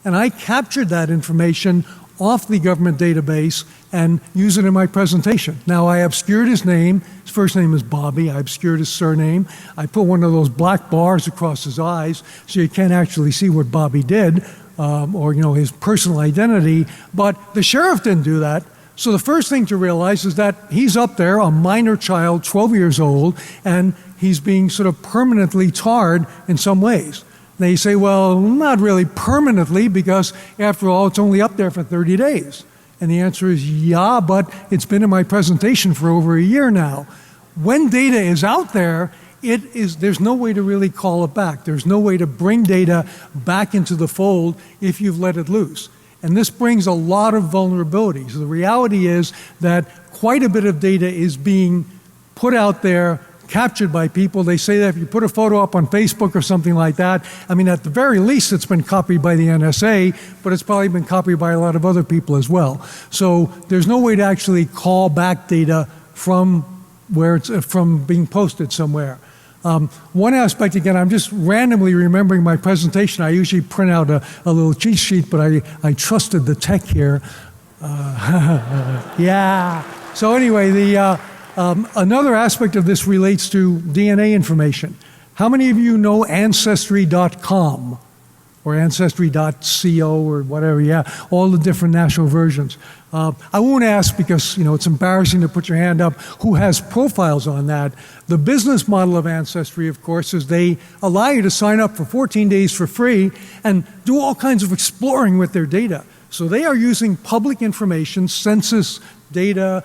and I captured that information off the government database and use it in my presentation. Now, I obscured his name. His first name is Bobby. I obscured his surname. I put one of those black bars across his eyes so you can't actually see what Bobby did, or his personal identity. But the sheriff didn't do that. So the first thing to realize is that he's up there, a minor child, 12 years old, and he's being sort of permanently tarred in some ways. They say, well, not really permanently, because after all, it's only up there for 30 days. And the answer is, yeah, but it's been in my presentation for over a year now. When data is out there, there's no way to really call it back. There's no way to bring data back into the fold if you've let it loose. And this brings a lot of vulnerabilities. The reality is that quite a bit of data is being put out there, captured by people. They say that if you put a photo up on Facebook or something like that, I mean, at the very least, it's been copied by the NSA, but it's probably been copied by a lot of other people as well. So there's no way to actually call back data from where it's from being posted somewhere. One aspect, again, I'm just randomly remembering my presentation. I usually print out a little cheat sheet, but I trusted the tech here. Yeah. So anyway, another aspect of this relates to DNA information. How many of you know Ancestry.com or Ancestry.co or whatever? Yeah, all the different national versions. I won't ask because it's embarrassing to put your hand up who has profiles on that. The business model of Ancestry, of course, is they allow you to sign up for 14 days for free and do all kinds of exploring with their data. So they are using public information, census data,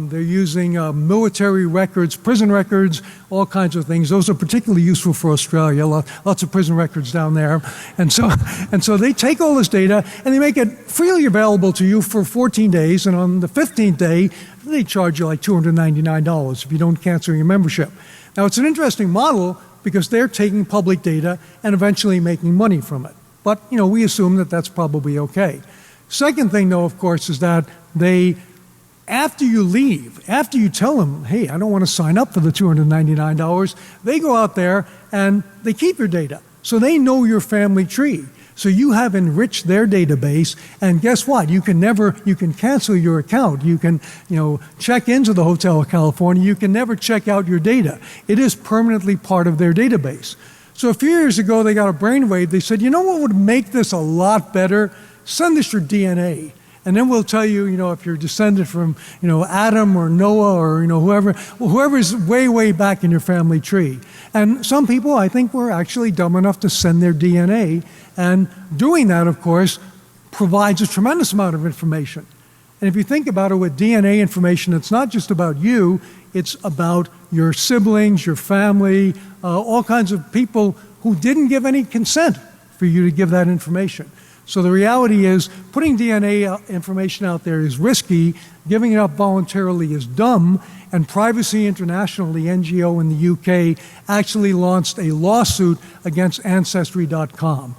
they're using military records, prison records, all kinds of things. Those are particularly useful for Australia, lots of prison records down there. And so they take all this data and they make it freely available to you for 14 days, and on the 15th day, they charge you like $299 if you don't cancel your membership. Now, it's an interesting model because they're taking public data and eventually making money from it. But, we assume that that's probably okay. Second thing, though, of course, is that after you leave, after you tell them, hey, I don't want to sign up for the $299, they go out there and they keep your data. So they know your family tree. So you have enriched their database, and guess what? You can cancel your account. You can, check into the Hotel of California. You can never check out your data. It is permanently part of their database. So a few years ago, they got a brainwave. They said, what would make this a lot better? Send us your DNA. And then we'll tell you, if you're descended from, Adam or Noah or, whoever's way, way back in your family tree. And some people, I think, were actually dumb enough to send their DNA. And doing that, of course, provides a tremendous amount of information. And if you think about it with DNA information, it's not just about you, it's about your siblings, your family, all kinds of people who didn't give any consent for you to give that information. So the reality is, putting DNA information out there is risky, giving it up voluntarily is dumb, and Privacy International, the NGO in the UK, actually launched a lawsuit against Ancestry.com.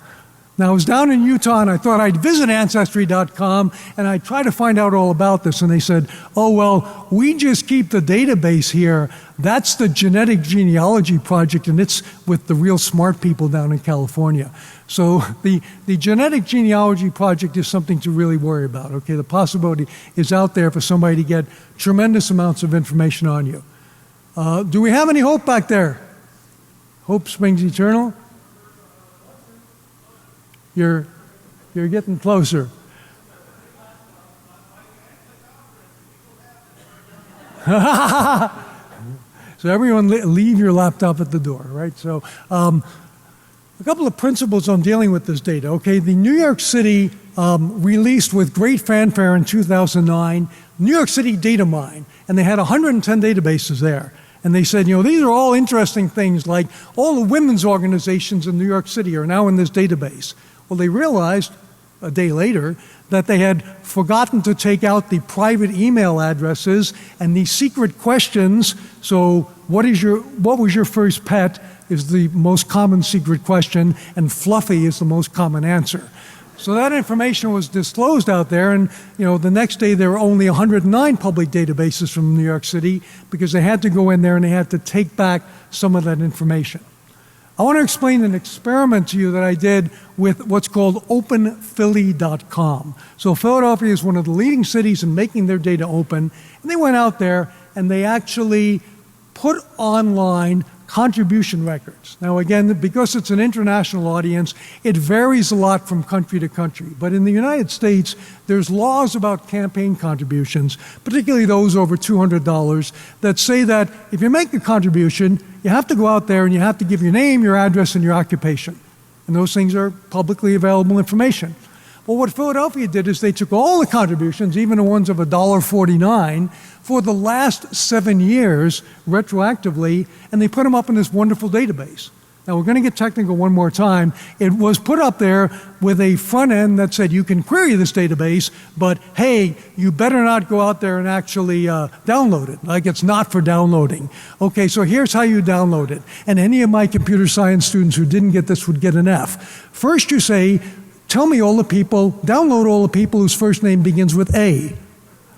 Now, I was down in Utah, and I thought I'd visit Ancestry.com, and I'd try to find out all about this, and they said, oh, well, we just keep the database here. That's the Genetic Genealogy Project, and it's with the real smart people down in California. So the Genetic Genealogy Project is something to really worry about, okay? The possibility is out there for somebody to get tremendous amounts of information on you. Do we have any hope back there? Hope springs eternal? You're getting closer. So everyone leave your laptop at the door, right? So a couple of principles on dealing with this data. Okay, the New York City released with great fanfare in 2009, New York City Data Mine, and they had 110 databases there. And they said, these are all interesting things, like all the women's organizations in New York City are now in this database. Well, they realized a day later that they had forgotten to take out the private email addresses and the secret questions. So what was your first pet is the most common secret question, and Fluffy is the most common answer. So that information was disclosed out there, and the next day there were only 109 public databases from New York City because they had to go in there and they had to take back some of that information. I want to explain an experiment to you that I did with what's called openphilly.com. So Philadelphia is one of the leading cities in making their data open, and they went out there and they actually put online contribution records. Now again, because it's an international audience, it varies a lot from country to country. But in the United States, there's laws about campaign contributions, particularly those over $200, that say that if you make a contribution, you have to go out there and you have to give your name, your address, and your occupation. And those things are publicly available information. Well, what Philadelphia did is they took all the contributions, even the ones of $1.49, for the last 7 years, retroactively, and they put them up in this wonderful database. Now, we're going to get technical one more time. It was put up there with a front end that said you can query this database, but hey, you better not go out there and actually download it. Like, it's not for downloading. Okay, so here's how you download it. And any of my computer science students who didn't get this would get an F. First, you say, tell me all the people, download all the people whose first name begins with A.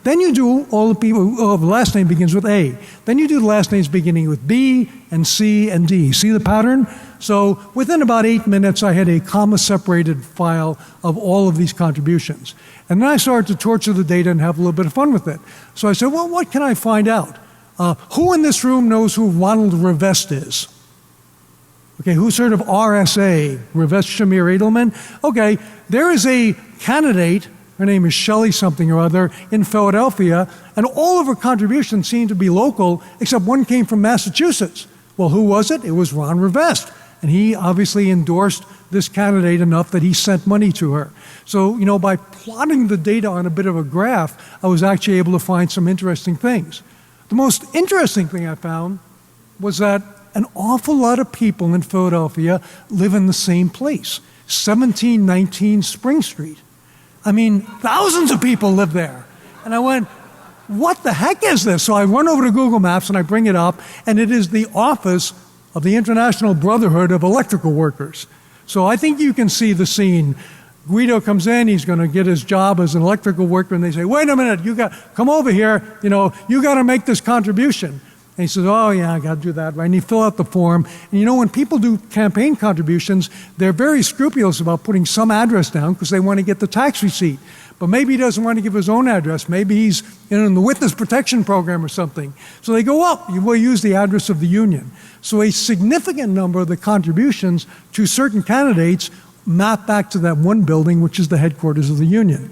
Then you do all the people whose last name begins with A. Then you do the last names beginning with B and C and D. See the pattern? So within about 8 minutes, I had a comma-separated file of all of these contributions. And then I started to torture the data and have a little bit of fun with it. So I said, well, what can I find out? Who in this room knows who Ronald Rivest is? Okay, who's heard of RSA, Rivest Shamir Edelman? Okay, there is a candidate, her name is Shelley something or other, in Philadelphia, and all of her contributions seem to be local, except one came from Massachusetts. Well, who was it? It was Ron Rivest, and he obviously endorsed this candidate enough that he sent money to her. So, by plotting the data on a bit of a graph, I was actually able to find some interesting things. The most interesting thing I found was that an awful lot of people in Philadelphia live in the same place, 1719 Spring Street. I mean, thousands of people live there. And I went, what the heck is this? So I run over to Google Maps and I bring it up, and it is the office of the International Brotherhood of Electrical Workers. So I think you can see the scene. Guido comes in, he's going to get his job as an electrical worker, and they say, wait a minute, come over here, you got to make this contribution. And he says, oh yeah, I got to do that, right? And he fill out the form. And when people do campaign contributions, they're very scrupulous about putting some address down because they want to get the tax receipt. But maybe he doesn't want to give his own address. Maybe he's in the witness protection program or something. So they go, we'll use the address of the union. So a significant number of the contributions to certain candidates map back to that one building, which is the headquarters of the union.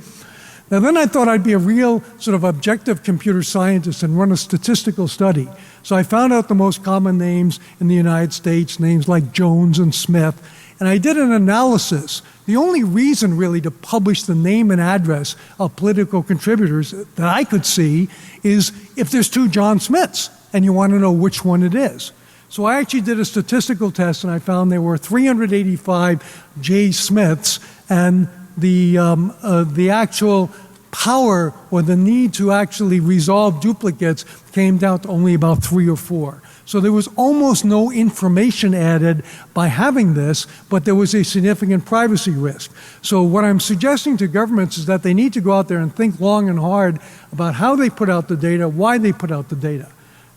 Now then I thought I'd be a real sort of objective computer scientist and run a statistical study. So I found out the most common names in the United States, names like Jones and Smith, and I did an analysis. The only reason really to publish the name and address of political contributors that I could see is if there's 2 John Smiths and you want to know which one it is. So I actually did a statistical test and I found there were 385 J. Smiths, and the actual power or the need to actually resolve duplicates came down to only about 3 or 4. So there was almost no information added by having this, but there was a significant privacy risk. So what I'm suggesting to governments is that they need to go out there and think long and hard about how they put out the data, why they put out the data.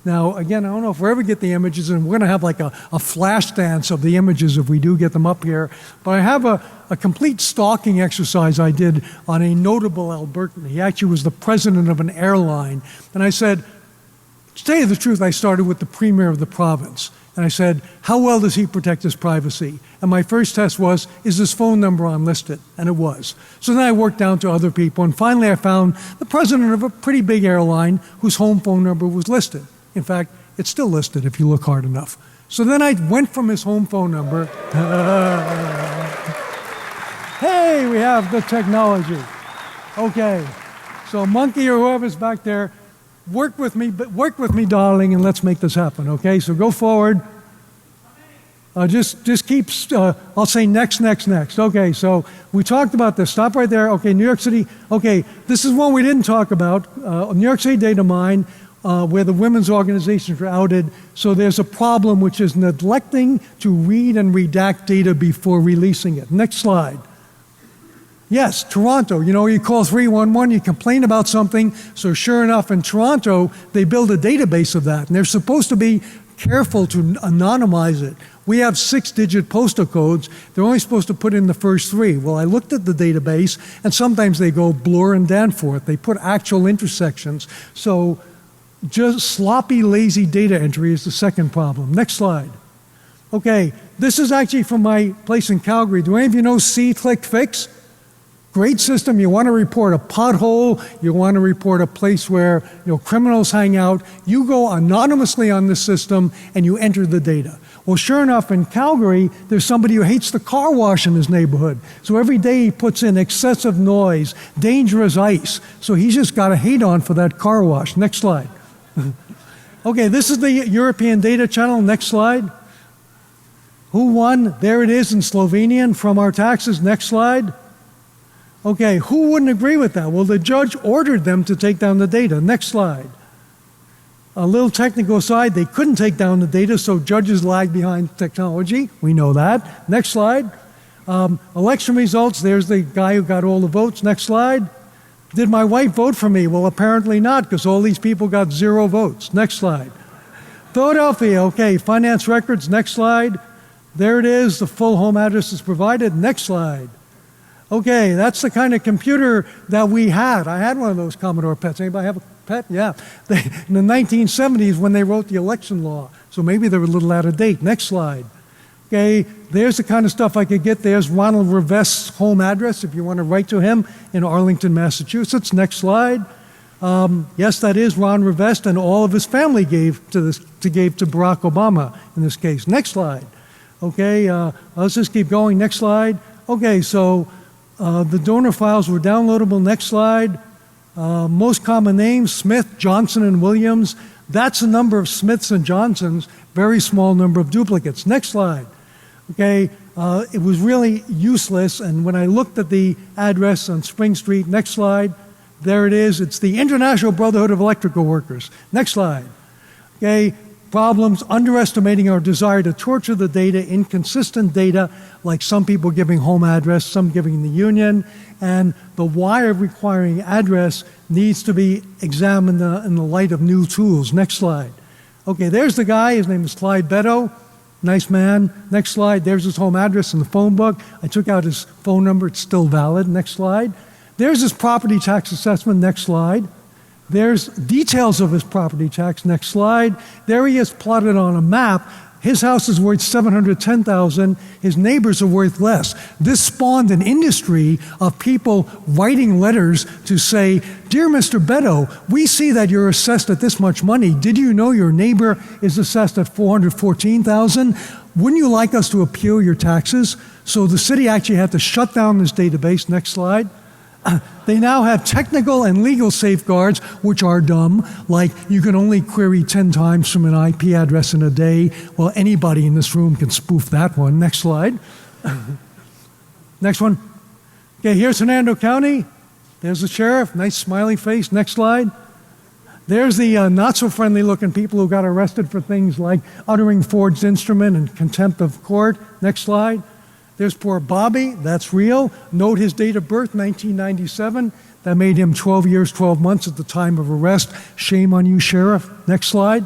Now, again, I don't know if we ever get the images, and we're going to have like a flash dance of the images if we do get them up here. But I have a complete stalking exercise I did on a notable Albertan. He actually was the president of an airline. And I said, to tell you the truth, I started with the premier of the province. And I said, how well does he protect his privacy? And my first test was, is his phone number unlisted? And it was. So then I worked down to other people. And finally, I found the president of a pretty big airline whose home phone number was listed. In fact, it's still listed if you look hard enough. So then I went from his home phone number. Hey, we have the technology. Okay, so Monkey or whoever's back there, work with me, darling, and let's make this happen, okay? So go forward. Just keep, I'll say next. Okay, so we talked about this. Stop right there. Okay, New York City. Okay, this is one we didn't talk about. New York City data mine. Where the women's organizations were outed. So there's a problem, which is neglecting to read and redact data before releasing it. Next slide. Yes, Toronto. You call 311, you complain about something. So sure enough, in Toronto, they build a database of that. And there's supposed to be careful to anonymize it. We have 6-digit postal codes. They're only supposed to put in the first 3. Well, I looked at the database, and sometimes they go Bloor and Danforth. They put actual intersections. So just sloppy, lazy data entry is the second problem. Next slide. Okay, this is actually from my place in Calgary. Do any of you know See-Click-Fix? Great system. You want to report a pothole, you want to report a place where criminals hang out, you go anonymously on this system and you enter the data. Well, sure enough, in Calgary, there's somebody who hates the car wash in his neighborhood. So every day he puts in excessive noise, dangerous ice. So he's just got a hate on for that car wash. Next slide. Okay, this is the European Data Channel. Next slide. Who won? There it is in Slovenian from our taxes. Next slide. Okay, who wouldn't agree with that? Well, the judge ordered them to take down the data. Next slide. A little technical side, they couldn't take down the data, so judges lag behind technology. We know that. Next slide. Election results, there's the guy who got all the votes. Next slide. Did my wife vote for me? Well, apparently not, because all these people got 0 votes. Next slide. Philadelphia, okay, finance records. Next slide. There it is, the full home address is provided. Next slide. Okay, that's the kind of computer that we had. I had one of those Commodore PETs. Anybody have a PET? Yeah. In the 1970s when they wrote the election law. So maybe they were a little out of date. Next slide. Okay, there's the kind of stuff I could get. There's Ronald Revest's home address if you want to write to him in Arlington, Massachusetts. Next slide. Yes, that is Ron Revest, and all of his family gave to Barack Obama in this case. Next slide. Okay, let's just keep going. Next slide. Okay, so the donor files were downloadable. Next slide. Most common names, Smith, Johnson, and Williams. That's the number of Smiths and Johnsons, very small number of duplicates. Next slide. Okay, it was really useless, and when I looked at the address on Spring Street, next slide, there it is. It's the International Brotherhood of Electrical Workers. Next slide. Okay, problems, underestimating our desire to torture the data, inconsistent data, like some people giving home address, some giving the union, and the why of requiring address needs to be examined in the light of new tools. Next slide. Okay, there's the guy. His name is Clyde Beto. Nice man. Next slide. There's his home address in the phone book. I took out his phone number. It's still valid. Next slide. There's his property tax assessment. Next slide. There's details of his property tax. Next slide. There he is plotted on a map. His house is worth $710,000. His neighbors are worth less. This spawned an industry of people writing letters to say, "Dear Mr. Beto, we see that you're assessed at this much money. Did you know your neighbor is assessed at $414,000? Wouldn't you like us to appeal your taxes?" So the city actually had to shut down this database. Next slide. They now have technical and legal safeguards, which are dumb, like you can only query 10 times from an IP address in a day. Well, anybody in this room can spoof that one. Next slide. Next one. Okay, here's Hernando County. There's the sheriff, nice smiley face. Next slide. There's the not-so-friendly looking people who got arrested for things like uttering forged instrument and contempt of court. Next slide. There's poor Bobby, that's real. Note his date of birth, 1997. That made him 12 years, 12 months at the time of arrest. Shame on you, Sheriff. Next slide.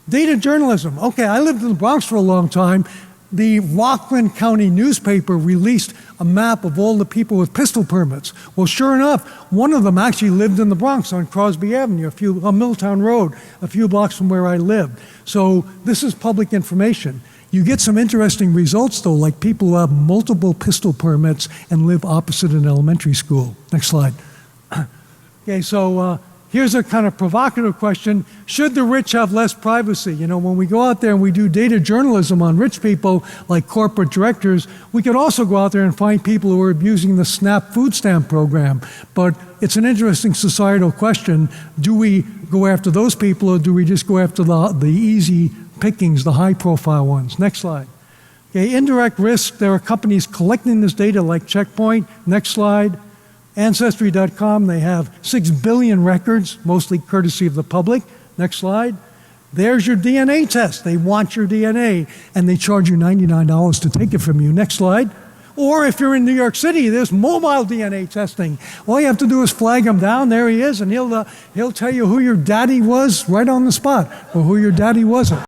Data journalism. Okay, I lived in the Bronx for a long time. The Rockland County newspaper released a map of all the people with pistol permits. Well, sure enough, one of them actually lived in the Bronx on Crosby Avenue, on Milltown Road, a few blocks from where I lived. So this is public information. You get some interesting results, though, like people who have multiple pistol permits and live opposite an elementary school. Next slide. Okay, so here's a kind of provocative question. Should the rich have less privacy? You know, when we go out there and we do data journalism on rich people, like corporate directors, we could also go out there and find people who are abusing the SNAP food stamp program. But it's an interesting societal question. Do we go after those people, or do we just go after the easy pickings, the high-profile ones? Next slide. Okay, indirect risk. There are companies collecting this data like Checkpoint. Next slide. Ancestry.com, they have 6 billion records, mostly courtesy of the public. Next slide. There's your DNA test. They want your DNA, and they charge you $99 to take it from you. Next slide. Or if you're in New York City, there's mobile DNA testing. All you have to do is flag him down. There he is, and he'll tell you who your daddy was right on the spot, or who your daddy wasn't.